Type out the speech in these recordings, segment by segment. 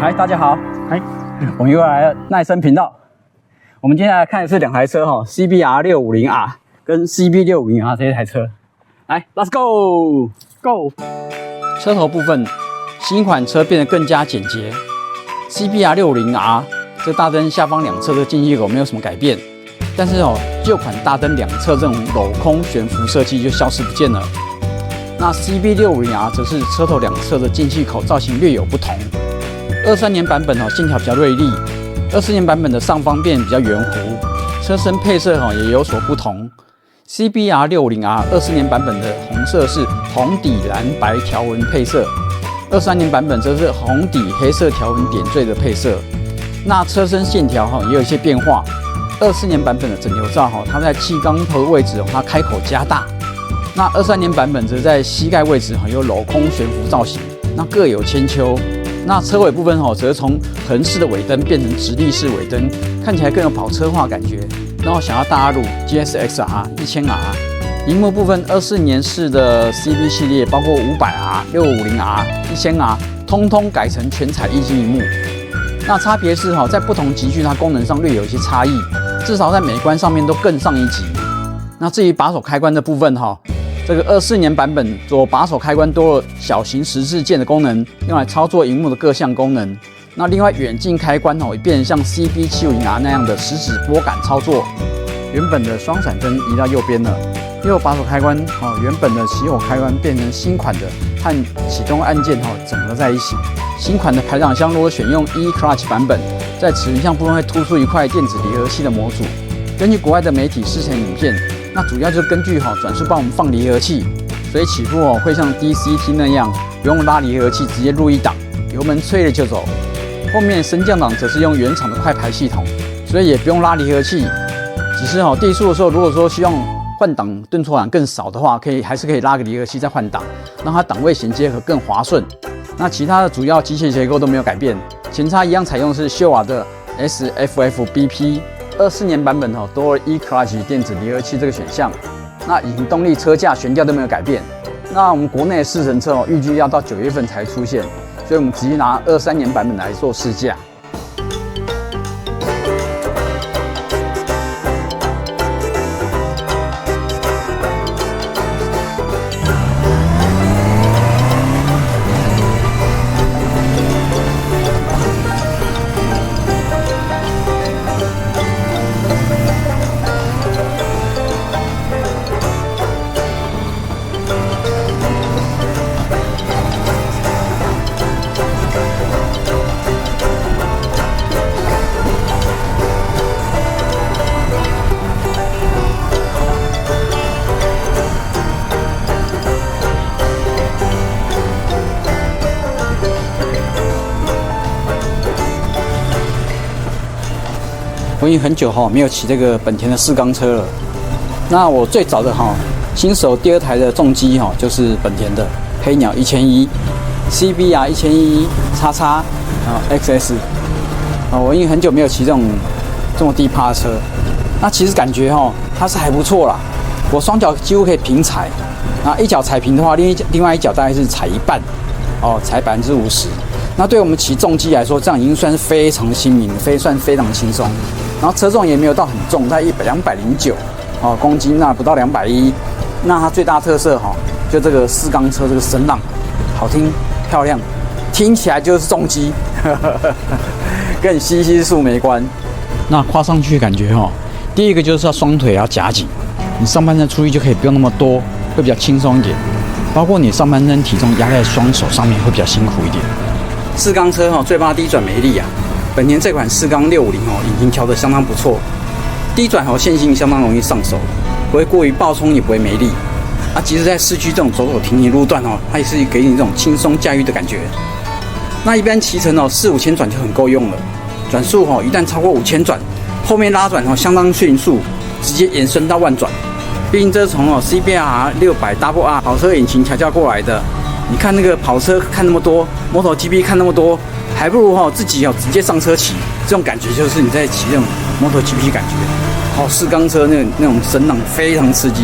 嗨，大家好，我们又来了耐森频道。我们接下来看的是两台车哈 ，CBR 650R 跟 CB 650R 这一台车。来 ，Let's go。车头部分，新款车变得更加简洁。CBR 650R 这大灯下方两侧的进气口没有什么改变，但是旧款大灯两侧这种镂空悬浮设计就消失不见了。那 CB 650R 则是车头两侧的进气口造型略有不同。23年版本线条比较锐利，24年版本的上方变比较圆弧，车身配色也有所不同。CBR 650R 24年版本的红色是红底蓝白条纹配色，23年版本则是红底黑色条纹点缀的配色。那车身线条也有一些变化。24年版本的整流罩它在气缸头的位置它开口加大，那23年版本则在膝盖位置有镂空悬浮造型，那各有千秋。那车尾部分则从横式的尾灯变成直立式尾灯，看起来更有跑车化感觉。然后想要搭入 GSXR 1000R。萤幕部分，24年式的 CB 系列包括500R、650R、1000R， 通通改成全彩液晶萤幕。那差别是在不同级距它功能上略有一些差异，至少在美观上面都更上一级。那至于把手开关的部分这个24年版本左把手开关多了小型十字键的功能，用来操作萤幕的各项功能。那另外远近开关也变成像 CB750R 那样的食指拨杆操作。原本的双闪灯移到右边了，右把手开关原本的起火开关变成新款的和启动按键整合在一起。新款的排挡箱如果选用 E-Clutch 版本，在齿轮箱部分会突出一块电子离合器的模组。根据国外的媒体试乘影片，那主要就是根据转速帮我们放离合器，所以起步会像 DCT 那样不用拉离合器，直接入一档，油门催了就走。后面升降档则是用原厂的快排系统，所以也不用拉离合器。只是低速的时候，如果说希望换挡顿挫感更少的话，还是可以拉个离合器再换挡，让它档位衔接和更滑顺。那其他的主要机械结构都没有改变，前叉一样采用是秀瓦的 SFF-BP。24年版本多了 E-Clutch 电子离合器这个选项。那引擎动力、车架、悬吊都没有改变。那我们国内的试乘车预计要到9月份才出现，所以我们直接拿23年版本来做试驾。我已经很久没有骑这个本田的4缸车了。那我最早的新手第2台的重机就是本田的黑鸟1001 CBR 1001 XX XS。我已经很久没有骑这么低趴的车。那其实感觉它是还不错啦。我双脚几乎可以平踩，那一脚踩平的话，另外一脚大概是踩一半，踩50%。那对我们骑重机来说，这样已经算是非常亲民，算非常轻松。然后车重也没有到很重，在209公斤，那不到210。那它最大特色就这个4缸车这个声浪，好听漂亮，听起来就是重机，跟西西数没关。那跨上去感觉第一个就是要双腿要夹紧，你上半身出力就可以不用那么多，会比较轻松一点。包括你上半身体重压在双手上面会比较辛苦一点。4缸车最怕低转没力啊。本田这款4缸650引擎调得相当不错，低转线性相当容易上手，不会过于暴冲，也不会没力。即使在市区这种走走停停路段它也是给你这种轻松驾驭的感觉。那一般骑乘4-5千转就很够用了，转速一旦超过5000转，后面拉转相当迅速，直接延伸到10000转。毕竟这是从CBR 600R 跑车引擎调教过来的。你看那个跑车看那么多，MotoGP 看那么多，还不如自己直接上车骑，这种感觉就是你在骑这种 MotoGP 感觉。四缸车那种声浪非常刺激，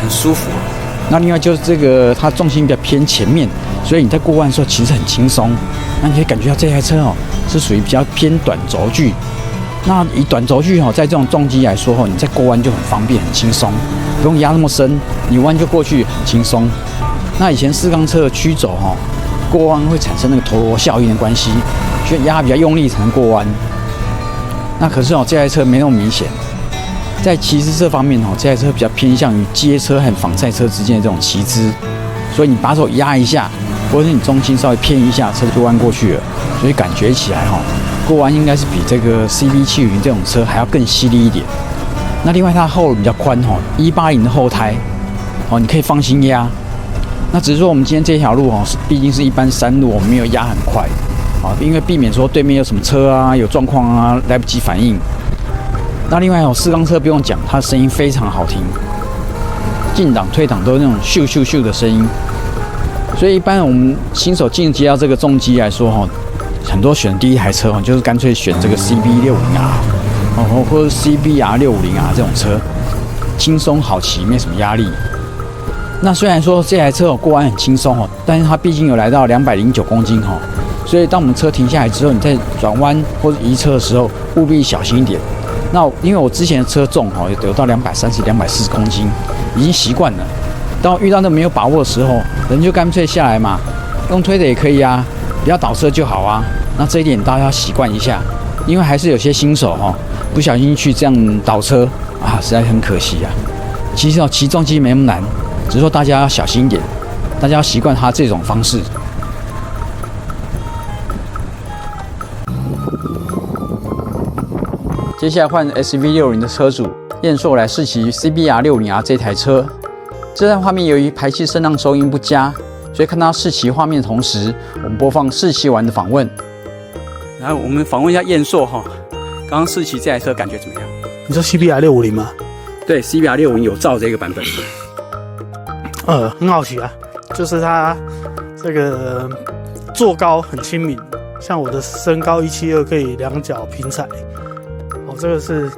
很舒服。那另外就是这个它重心比较偏前面，所以你在过弯的时候其实很轻松。那你可以感觉到这台车是属于比较偏短轴距。那以短轴距在这种重机来说你在过弯就很方便很轻松，不用压那么深，你弯就过去很轻松。那以前4缸车的曲轴过弯会产生那个陀螺效应的关系，需要压比较用力才能过弯。那可是这台车没那么明显。在骑姿这方面这台车比较偏向于街车和仿赛车之间的这种骑姿，所以你把手压一下，或者是你重心稍微偏一下，车就弯过去了。所以感觉起来过弯应该是比这个 CB750这种车还要更犀利一点。那另外它后轮比较宽180的后胎你可以放心压。那只是说我们今天这条路毕竟是一般山路，我们没有压很快因为避免说对面有什么车啊、有状况啊，来不及反应。那另外4缸车不用讲，它的声音非常好听，进档退档都是那种咻咻咻的声音。所以一般我们新手进阶到这个重机来说很多选第一台车就是干脆选这个 CB650R 或者 CBR650R 这种车，轻松好骑，没什么压力。那虽然说这台车过弯很轻松但是它毕竟有来到209公斤所以当我们车停下来之后，你在转弯或者移车的时候务必小心一点。那因为我之前的车重有到230、240公斤，已经习惯了。当遇到那没有把握的时候，人就干脆下来嘛，用推的也可以啊，不要倒车就好啊。那这一点大家要习惯一下，因为还是有些新手不小心去这样倒车实在很可惜啊。其实骑重机没那么难，只是说大家要小心一点，大家要习惯它这种方式。接下来换 SV60的车主燕硕来试骑 CBR650R 这台车。这段画面由于排气声浪收音不佳，所以看到试骑画面的同时，我们播放试骑完的访问。来，我们访问一下燕硕刚刚试骑这台车感觉怎么样？你说 CBR650吗？对 ，CBR650有照这个版本。很好骑啊，就是它这个坐高很亲民，像我的身高172，可以2脚平踩。这个是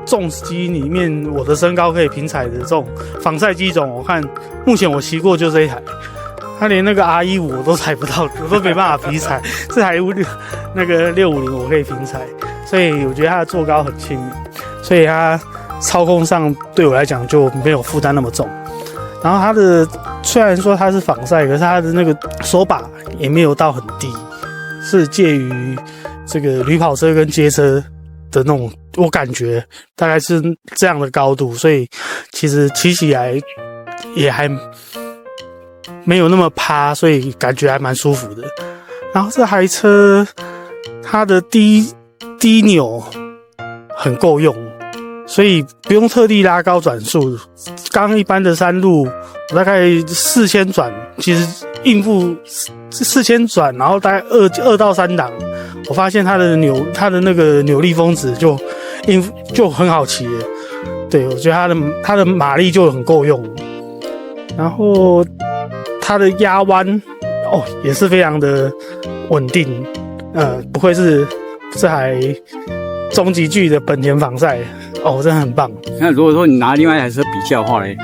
重机里面我的身高可以平踩的这种仿赛机种，我看目前我骑过就这一台，它连那个 R15我都踩不到，我都没办法平踩。这台那个650我可以平踩，所以我觉得它的坐高很亲民，所以它操控上对我来讲就没有负担那么重。然后它的虽然说它是仿赛，可是它的那个手把也没有到很低，是介于这个旅跑车跟街车的那种，我感觉大概是这样的高度，所以其实骑起来也还没有那么趴，所以感觉还蛮舒服的。然后这台车它的低扭很够用，所以不用特地拉高转速。刚一般的山路大概4000转，其实应付4000转，然后大概2到3档，我发现它的那个扭力峰值就很好骑了。对，我觉得它的马力就很够用，然后它的压弯也是非常的稳定，不愧是这台中级距的本田仿赛，真的很棒。那如果说你拿另外一台车比较的话嘞，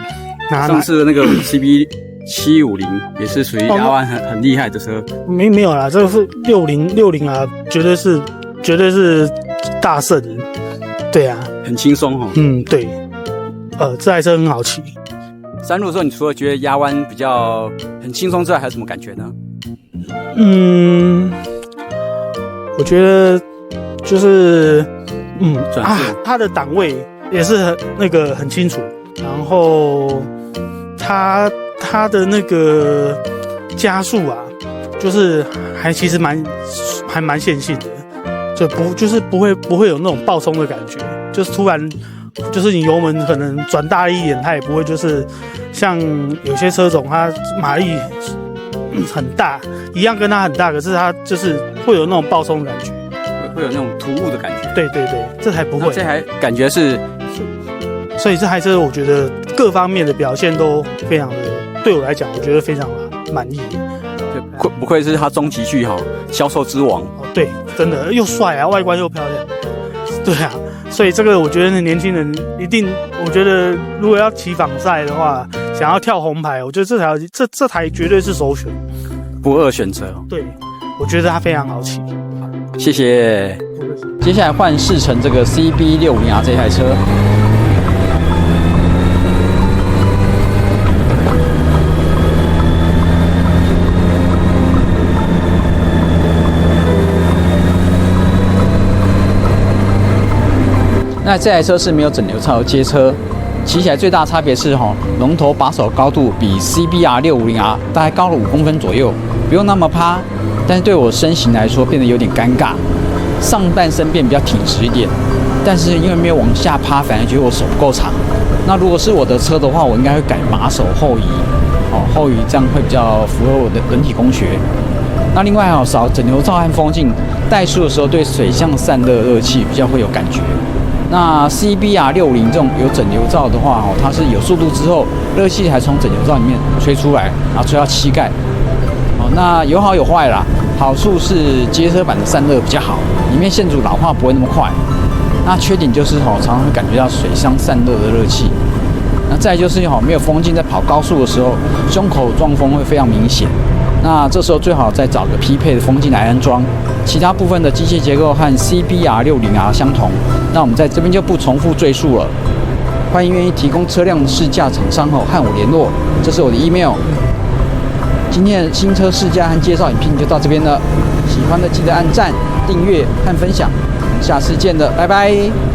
上次的那个 CB750也是属于压弯很厉害的车。没有啦，这个是60啊，绝对是大胜。对啊，很轻松对，这台车很好骑。山路的时候，你除了觉得压弯比较很轻松之外，还有什么感觉呢？我觉得就是它的档位也是很清楚，然后它的那个加速啊，就是其实还蛮线性的，就是不会有那种爆冲的感觉，就是突然就是你油门可能转大力一点，它也不会就是像有些车种它马力很大一样，跟它很大，可是它就是会有那种爆冲的感觉，会有那种突兀的感觉。对，这台不会，这台感觉是，所以这台车我觉得各方面的表现都非常的，对我来讲我觉得非常的满意。不愧是它中级距销售之王。对，真的又帅啊，外观又漂亮。对啊，所以这个我觉得年轻人一定，我觉得如果要骑仿赛的话，想要跳红牌，我觉得这台绝对是首选，不二选择。对，我觉得它非常好骑。谢谢。接下来换试乘这个 CB650R 这台车。那这台车是没有整流槽的街车，骑起来最大差别是龙头把手高度比 CBR650R 大概高了5公分左右，不用那么趴，但是对我身形来说变得有点尴尬，上半身变比较挺直一点，但是因为没有往下趴，反而觉得我手不够长。那如果是我的车的话，我应该会改把手后移，后移这样会比较符合我的人体工学。那另外少整流罩和风镜，怠速的时候对水箱散热气比较会有感觉。那 CBR650这种有整流罩的话，它是有速度之后，热气还从整流罩里面吹出来，然后吹到膝盖。那有好有坏啦。好处是街车版的散热比较好，里面线组老化不会那么快。那缺点就是常常会感觉到水箱散热的热气。那再来就是没有风镜，在跑高速的时候，胸口撞风会非常明显。那这时候最好再找个匹配的风镜来安装。其他部分的机械结构和 CBR650R 相同，那我们在这边就不重复赘述了。欢迎愿意提供车辆试驾厂商和我联络，这是我的 email。今天的新车试驾和介绍影片就到这边了，喜欢的记得按赞、订阅和分享，我们下次见了，拜拜。